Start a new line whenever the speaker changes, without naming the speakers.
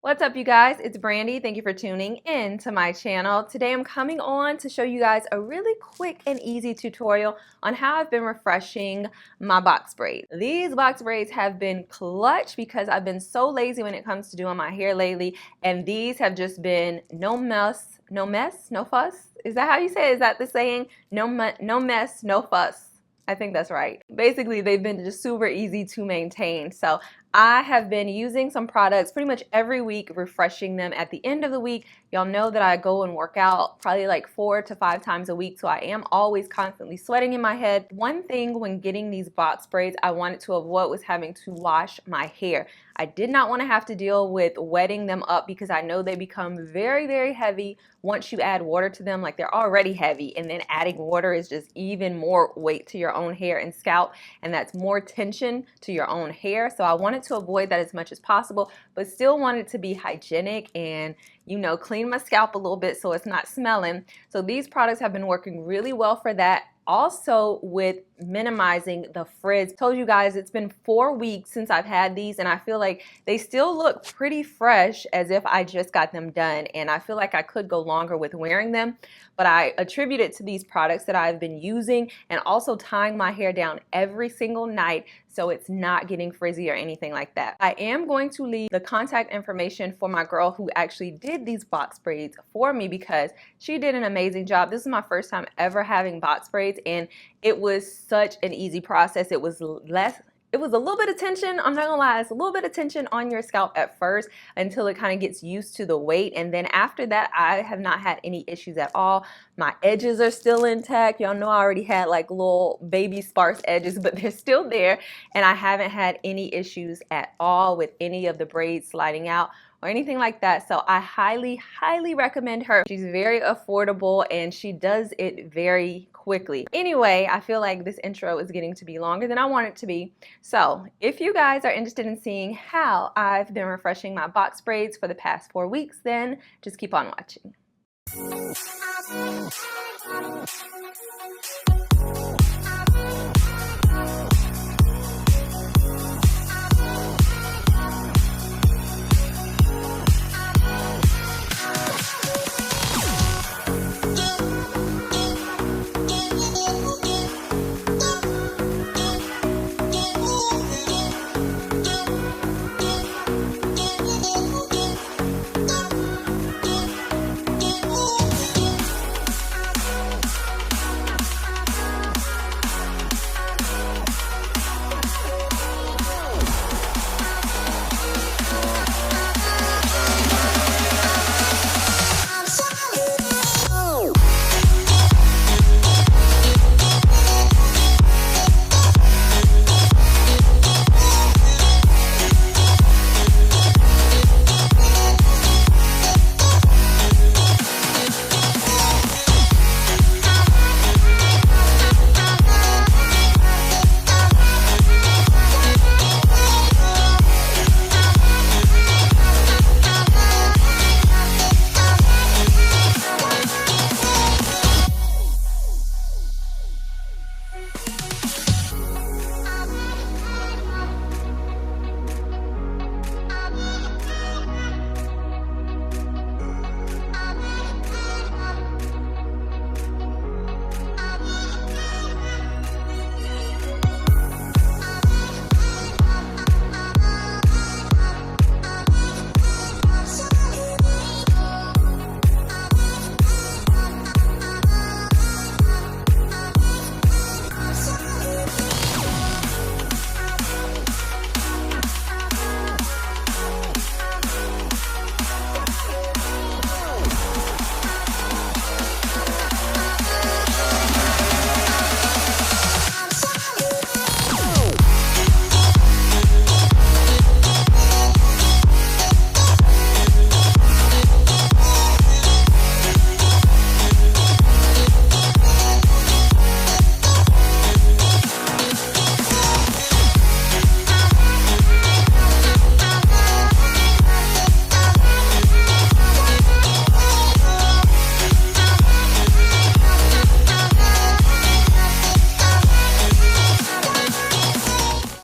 What's up, you guys? It's Brandi. Thank you for tuning in to my channel. Today I'm coming on to show you guys a really quick and easy tutorial on how I've been refreshing my box braids. These box braids have been clutch because I've been so lazy when it comes to doing my hair lately, and these have just been no mess, no fuss. Is that how you say it? Is that the saying? No mess, no fuss. I think that's right. Basically, they've been just super easy to maintain. So I have been using some products pretty much every week, refreshing them at the end of the week. Y'all know that I go and work out probably like 4 to 5 times a week, so I am always constantly sweating in my head. One thing when getting these box braids I wanted to avoid was having to wash my hair. I did not want to have to deal with wetting them up because I know they become very, very heavy once you add water to them. Like, they're already heavy, and then adding water is just even more weight to your own hair and scalp, and that's more tension to your own hair. So I wanted to avoid that as much as possible, but still wanted to be hygienic and, you know, clean my scalp a little bit so it's not smelling. So these products have been working really well for that. Also with minimizing the frizz. Told you guys it's been 4 weeks since I've had these, and I feel like they still look pretty fresh as if I just got them done, and I feel like I could go longer with wearing them, but I attribute it to these products that I've been using and also tying my hair down every single night so it's not getting frizzy or anything like that. I am going to leave the contact information for my girl who actually did these box braids for me because she did an amazing job. This is my first time ever having box braids, and it was such an easy process. It was a little bit of tension. I'm not gonna lie, it's a little bit of tension on your scalp at first until it kind of gets used to the weight, and then after that I have not had any issues at all. My edges are still intact. Y'all know I already had like little baby sparse edges, but they're still there, and I haven't had any issues at all with any of the braids sliding out or anything like that. So I highly recommend her. She's very affordable and she does it very quickly. Anyway, I feel like this intro is getting to be longer than I want it to be. So if you guys are interested in seeing how I've been refreshing my box braids for the past 4 weeks, then just keep on watching.